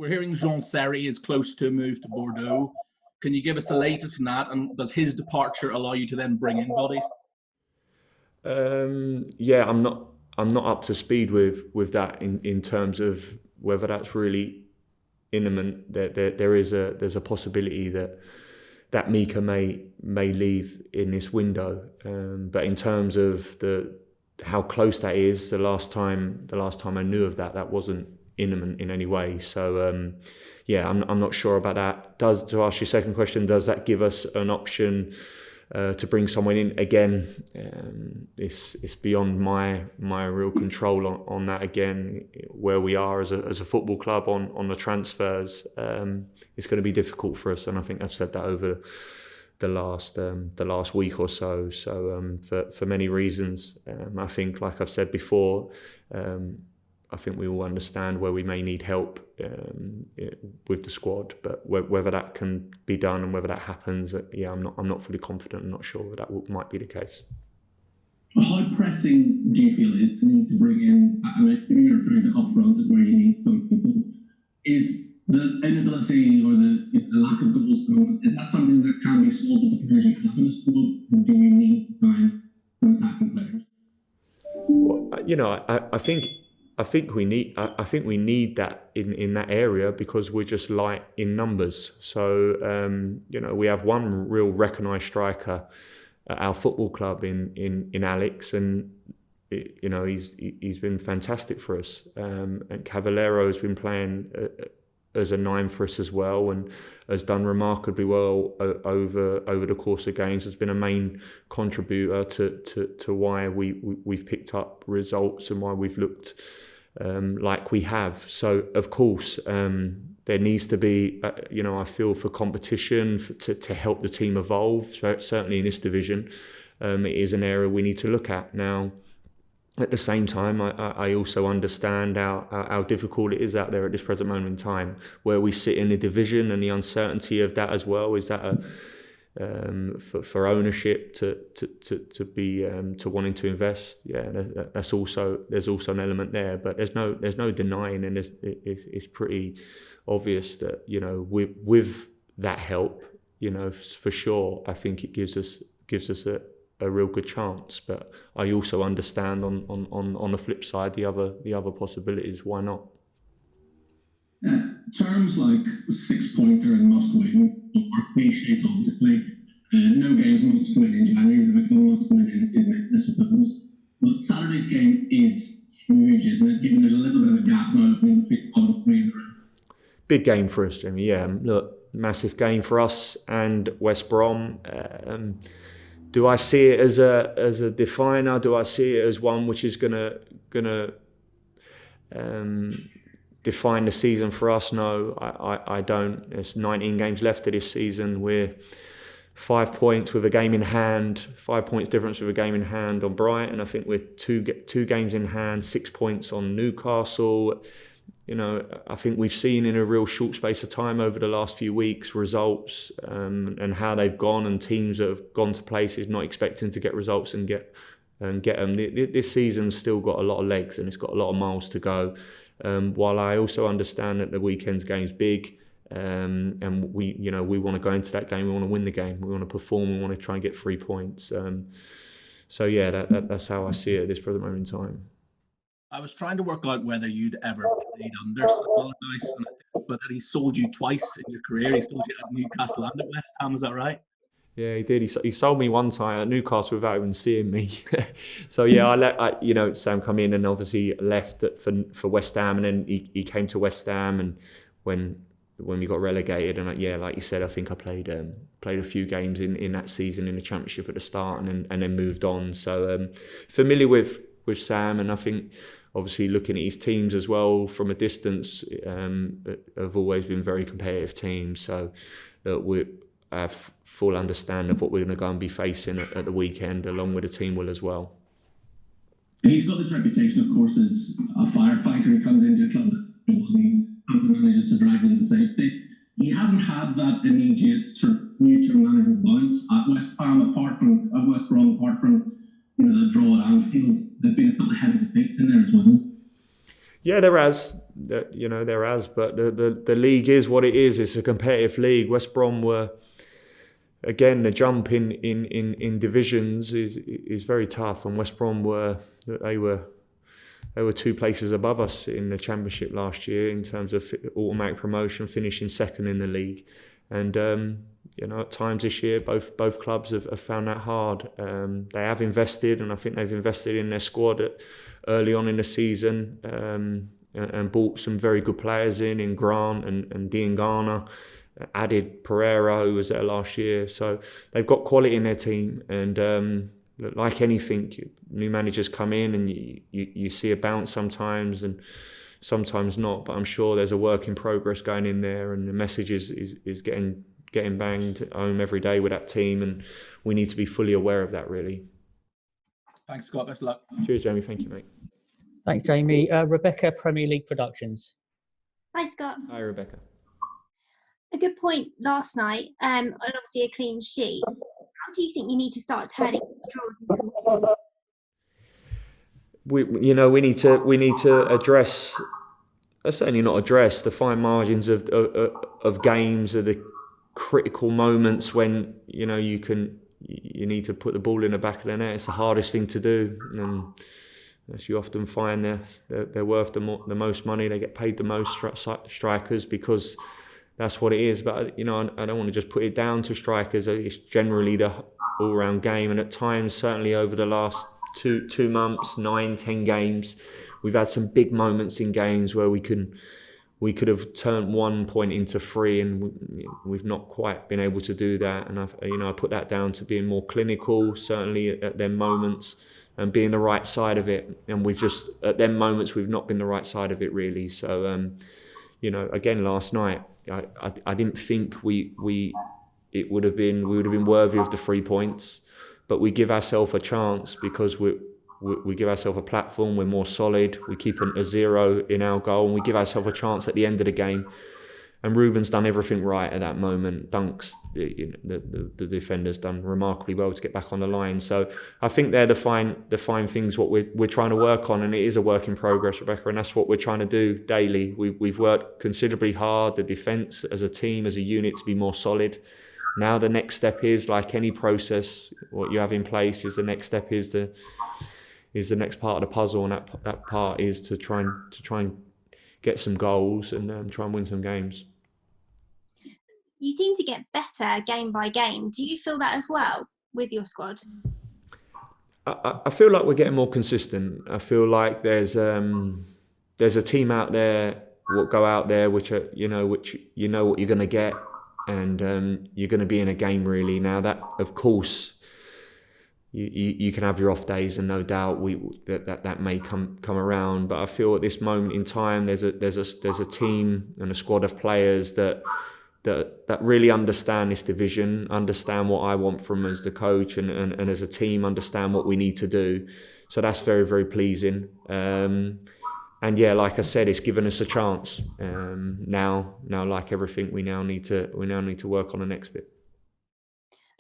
We're hearing Jean Serre is close to a move to Bordeaux. Can you give us the latest on that? And does his departure allow you to then bring in bodies? Yeah, I'm not up to speed with that in terms of whether that's really imminent. There's a possibility that Mika may leave in this window. But in terms of how close that is, the last time I knew of that wasn't imminent in any way. So yeah, I'm not sure about that. To ask your second question, does that give us an option to bring someone in? Again, it's beyond my real control on that. Again, where we are as a football club on the transfers, it's going to be difficult for us, and I think I've said that over the last week or so. So for many reasons, I think, like I've said before, I think we all understand where we may need help with the squad, but whether that can be done and whether that happens, I'm not fully confident. I'm not sure that might be the case. How pressing do you feel is the need to bring in? I mean, you're referring to upfront where you need some people. Is the inability or the lack of goals, is that something that can be solved with the provision of the squad, or do you need to find some attacking players? Well, I think we need that in that aleria because we're just light in numbers. So we have one real recognised striker at our football club in Alex, and he's been fantastic for us. And Cavallero's been playing as a 9 for us as well, and has done remarkably well over the course of games. Has been a main contributor to why we've picked up results and why we've looked like we have. So of course there needs to be I feel for competition to help the team evolve. So certainly in this division, it is an area we need to look at. Now at the same time, I also understand how difficult it is out there at this present moment in time, where we sit in the division, and the uncertainty of that as well. Is that for ownership to be to wanting to invest? Yeah, there's also an element there, but there's no denying, and it's pretty obvious that with that help, for sure, I think it gives us a real good chance. But I also understand on the flip side the other possibilities. Why not? Terms like 6-pointer and must win are cliches, obviously. No games must win in January, the must win in I suppose. But Saturday's game is huge, isn't it? Given there's a little bit of a gap now between the bottom 3 and the rest. Big game for us, Jimmy. Yeah, look, massive game for us and West Brom. Do I see it as a definer? Do I see it as one which is gonna define the season for us? No, I don't. There's 19 games left of this season. We're 5 points with a game in hand, 5 points difference with a game in hand on Brighton. I think we're two games in hand, 6 points on Newcastle. I think we've seen in a real short space of time over the last few weeks results and how they've gone, and teams that have gone to places not expecting to get results and get them. This season's still got a lot of legs and it's got a lot of miles to go. While I also understand that the weekend's game's big, and we want to go into that game, we want to win the game, we want to perform, we want to try and get 3 points. So yeah, that's how I see it at this present moment in time. I was trying to work out whether you'd ever played under Allardyce, but that he sold you twice in your career. He sold you at Newcastle and at West Ham, is that right? Yeah, he did. He sold me one time at Newcastle without even seeing me. So yeah, I let Sam come in, and obviously left for West Ham, and then he came to West Ham, and when we got relegated, and like you said, I think I played a few games in that season in the Championship at the start, and then moved on. So familiar with Sam, and I think obviously looking at his teams as well from a distance, have always been very competitive teams. So we have full understanding of what we're going to go and be facing at the weekend, along with the team will as well. He's got this reputation, of course, as a firefighter who comes into a club that manages to drag them to safety. He hasn't had that immediate sort of neutral management bounce at West Brom, apart from the draw at Anfield. There've been a couple of heavy defeats in there as well. Yeah, there has, but the league is what it is. It's a competitive league. West Brom were, again, the jump in divisions is very tough, and West Brom were 2 places above us in the Championship last year in terms of automatic promotion, finishing second in the league. And at times this year, both clubs have found that hard. They have invested, and I think they've invested in their squad early on in the season, and bought some very good players in Grant and Diangana, added Pereira, who was there last year. So they've got quality in their team, and like anything, new managers come in and you see a bounce sometimes and sometimes not. But I'm sure there's a work in progress going in there, and the message is getting banged home every day with that team, and we need to be fully aware of that, really. Thanks, Scott. Best of luck. Cheers, Jamie. Thank you, mate. Thanks, Jamie. Rebecca, Premier League Productions. Hi, Scott. Hi, Rebecca. A good point last night, and obviously a clean sheet. How do you think you need to start turning draws into we need to address, certainly not address, the fine margins of games, of the critical moments when you need to put the ball in the back of the net. It's the hardest thing to do, and as you often find, they're worth the most money. They get paid the most, strikers, because that's what it is. But I don't want to just put it down to strikers. It's generally the all-round game, and at times, certainly over the last 2 months, 9-10 games, we've had some big moments in games where we could have turned 1 point into 3, and we've not quite been able to do that. And I put that down to being more clinical, certainly at them moments, and being the right side of it. And at them moments, we've not been the right side of it, really. So, again, last night, I didn't think we would have been worthy of the 3 points, but we give ourselves a chance because we give ourselves a platform. We're more solid. We keep a 0 in our goal, and we give ourselves a chance at the end of the game. And Ruben's done everything right at that moment. Dunks, the defender's done remarkably well to get back on the line. So I think they're the fine things what we're trying to work on, and it is a work in progress, Rebecca, and that's what we're trying to do daily. We've worked considerably hard, the defence as a team, as a unit, to be more solid. Now the next step is, like any process, what you have in place is the next step is the next part of the puzzle, and that part is to try and get some goals and try and win some games. You seem to get better game by game. Do you feel that as well with your squad? I feel like we're getting more consistent. I feel like there's a team out there will go out there which what you're going to get, and you're going to be in a game, really. Now that, of course, you can have your off days, and no doubt that may come around. But I feel at this moment in time, there's a team and a squad of players that really understand this division, understand what I want from as the coach, and as a team understand what we need to do. So that's very, very pleasing. And yeah, like I said, it's given us a chance. Now, like everything, we now need to work on the next bit.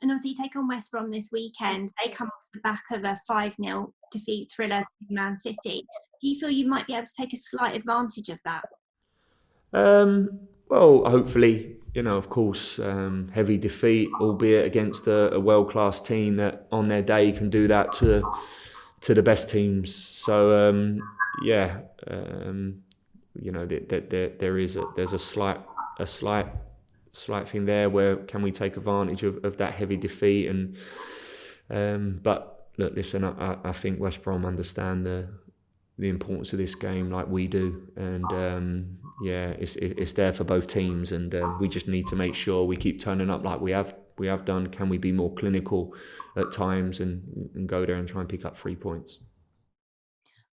And obviously, you take on West Brom this weekend. They come off the back of a 5-0 defeat thriller to Man City. Do you feel you might be able to take a slight advantage of that? Well, hopefully, of course, heavy defeat, albeit against a world-class team that on their day can do that to the best teams. So, there's a slight thing there where can we take advantage of that heavy defeat, and but look, listen, I think West Brom understand the importance of this game like we do, and it's there for both teams, and we just need to make sure we keep turning up like we have done. Can we be more clinical at times and go there and try and pick up 3 points?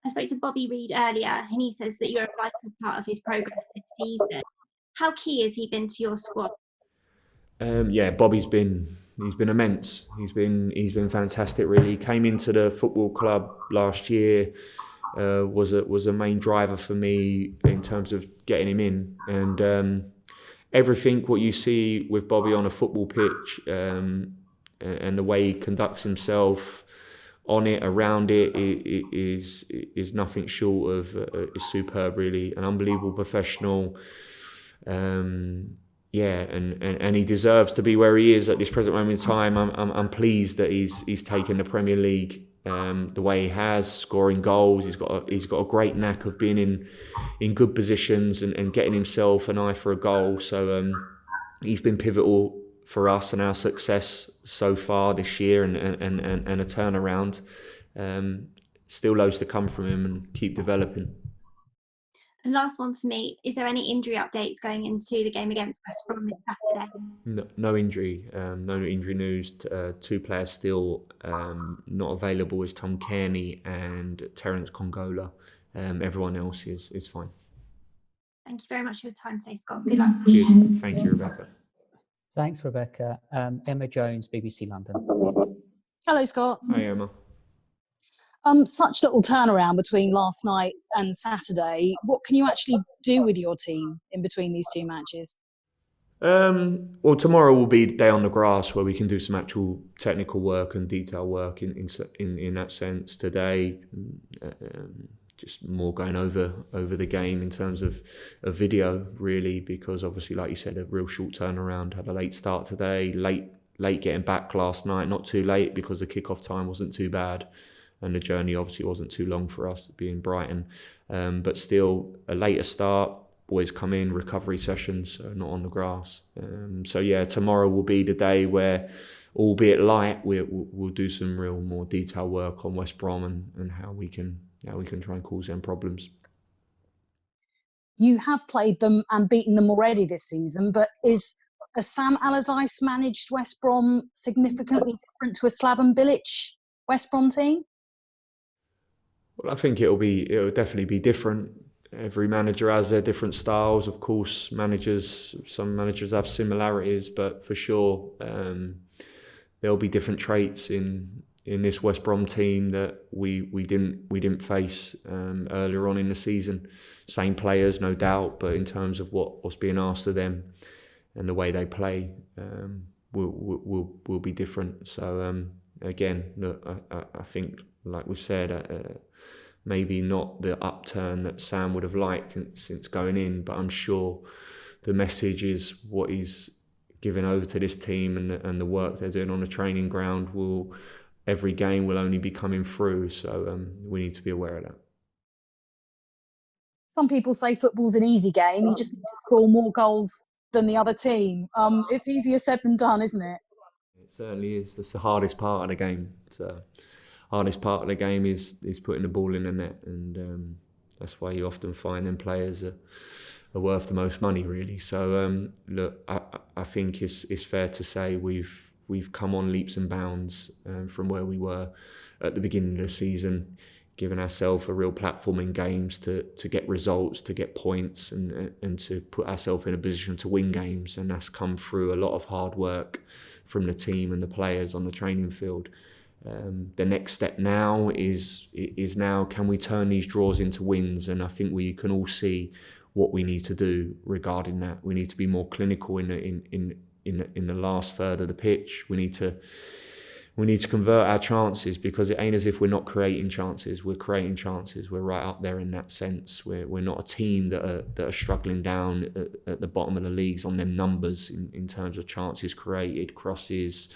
I spoke to Bobby Reid earlier, and he says that you're a vital part of his progress this season. How key has he been to your squad? Bobby's been immense. He's been fantastic, really. He came into the football club last year, was a main driver for me in terms of getting him in, and everything what you see with Bobby on a football pitch, and the way he conducts himself on it, around it, is nothing short of is superb. Really, an unbelievable professional. Yeah, and he deserves to be where he is at this present moment in time. I'm pleased that he's taken the Premier League the way he has, scoring goals. He's got a great knack of being in good positions and getting himself an eye for a goal. So he's been pivotal for us and our success so far this year, and a turnaround. Still loads to come from him, and keep developing. And last one for me, is there any injury updates going into the game against West Brom this Saturday? No injury. No injury news. 2 players still not available is Tom Kearney and Terence Congola. Everyone else is fine. Thank you very much for your time today, Scott. Good luck. Cheers. Thank you, Rebecca. Thanks, Rebecca. Emma Jones, BBC London. Hello, Scott. Hi, Emma. Such little turnaround between last night and Saturday. What can you actually do with your team in between these 2 matches? Well, tomorrow will be the day on the grass where we can do some actual technical work and detail work in that sense. Today, just more going over the game in terms of a video, really, because obviously, like you said, a real short turnaround. Had a late start today, late getting back last night. Not too late because the kickoff time wasn't too bad. And the journey obviously wasn't too long for us, being Brighton. But still, a later start, boys come in, recovery sessions, so not on the grass. So yeah, tomorrow will be the day where, albeit light, we'll do some real more detailed work on West Brom and how we can try and cause them problems. You have played them and beaten them already this season, but has Sam Allardyce managed West Brom significantly different to a Slaven Bilic West Brom team? Well, I think it'll definitely be different. Every manager has their different styles. Of course, some managers have similarities, but for sure, there'll be different traits in this West Brom team that we didn't face earlier on in the season. Same players, no doubt, but in terms of what's being asked of them and the way they play, will be different. So again, look, I think, like we said, maybe not the upturn that Sam would have liked since going in, but I'm sure the message is what he's given over to this team and the work they're doing on the training ground every game will only be coming through. So we need to be aware of that. Some people say football's an easy game. You just need to score more goals than the other team. It's easier said than done, isn't it? It certainly is. It's the hardest part of the game. Hardest part of the game is putting the ball in the net, and that's why you often find them players are worth the most money, really. So look, I think it's fair to say we've come on leaps and bounds from where we were at the beginning of the season, giving ourselves a real platform in games to get results, to get points, and to put ourselves in a position to win games, and that's come through a lot of hard work from the team and the players on the training field. The next step now is now, can we turn these draws into wins? And I think we can all see what we need to do regarding that. We need to be more clinical in the last third of the pitch. We need to convert our chances, because it ain't as if we're not creating chances. We're creating chances. We're right up there in that sense. We're not a team that are struggling down at the bottom of the leagues on them numbers in terms of chances created, crosses,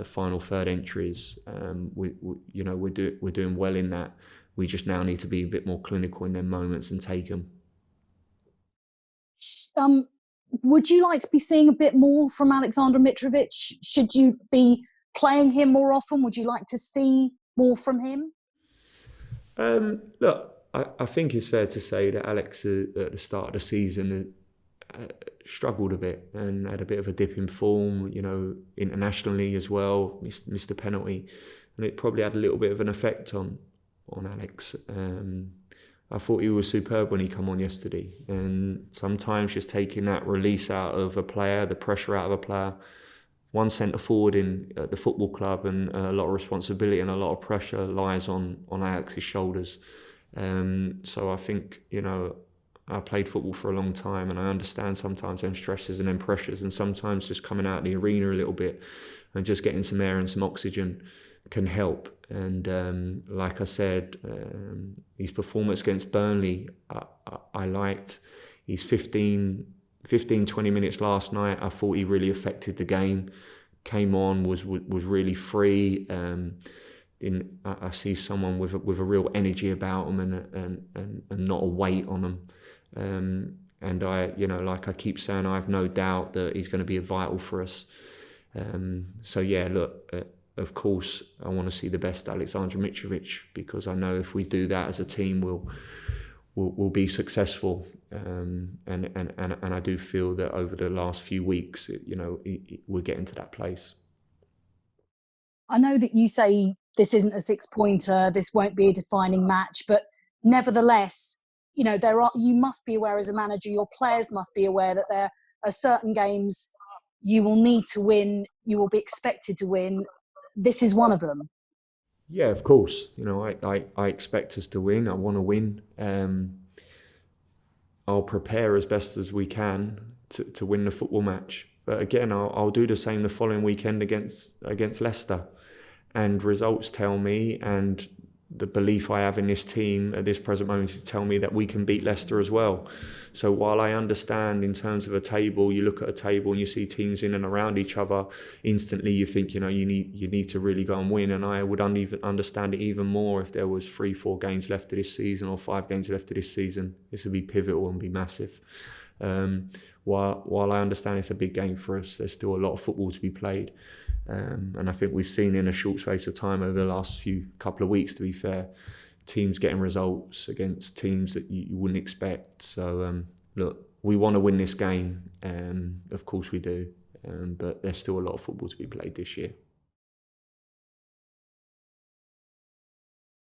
final third entries. We're doing well in that. We just now need to be a bit more clinical in them moments and take them. Would you like to be seeing a bit more from Aleksandar Mitrović? Should you be playing him more often? Would you like to see more from him? Look, I think it's fair to say that Alex at the start of the season struggled a bit and had a bit of a dip in form, internationally as well, missed a penalty, and it probably had a little bit of an effect on Alex. I thought he was superb when he came on yesterday, and sometimes just taking that release out of a player, the pressure out of a player. One centre forward at the football club, and a lot of responsibility and a lot of pressure lies on Alex's shoulders. So I think, I played football for a long time, and I understand sometimes them stresses and them pressures, and sometimes just coming out of the arena a little bit and just getting some air and some oxygen can help. And like I said, his performance against Burnley, I liked. His 15, 20 minutes last night, I thought he really affected the game. Came on, was really free. I see someone with a real energy about him and not a weight on him. And I, like I keep saying, I have no doubt that he's going to be vital for us. So yeah, look, of course, I want to see the best Aleksandar Mitrović, because I know if we do that as a team, we'll be successful. And I do feel that over the last few weeks, we're getting to that place. I know that you say this isn't a 6-pointer, this won't be a defining match, but nevertheless, you must be aware as a manager, your players must be aware that there are certain games you will need to win, you will be expected to win. This is one of them. Yeah, of course. I expect us to win. I want to win. I'll prepare as best as we can to win the football match. But again, I'll do the same the following weekend against Leicester. And results tell me, and the belief I have in this team at this present moment to tell me that we can beat Leicester as well. So while I understand in terms of a table, you look at a table and you see teams in and around each other, instantly you think, you need to really go and win. And I would even understand it even more if there was 3-4 games left of this season or 5 games left of this season. This would be pivotal and be massive. While I understand it's a big game for us, there's still a lot of football to be played. And I think we've seen in a short space of time over the last couple of weeks, to be fair, teams getting results against teams that you wouldn't expect. So look, we want to win this game, of course we do, but there's still a lot of football to be played this year.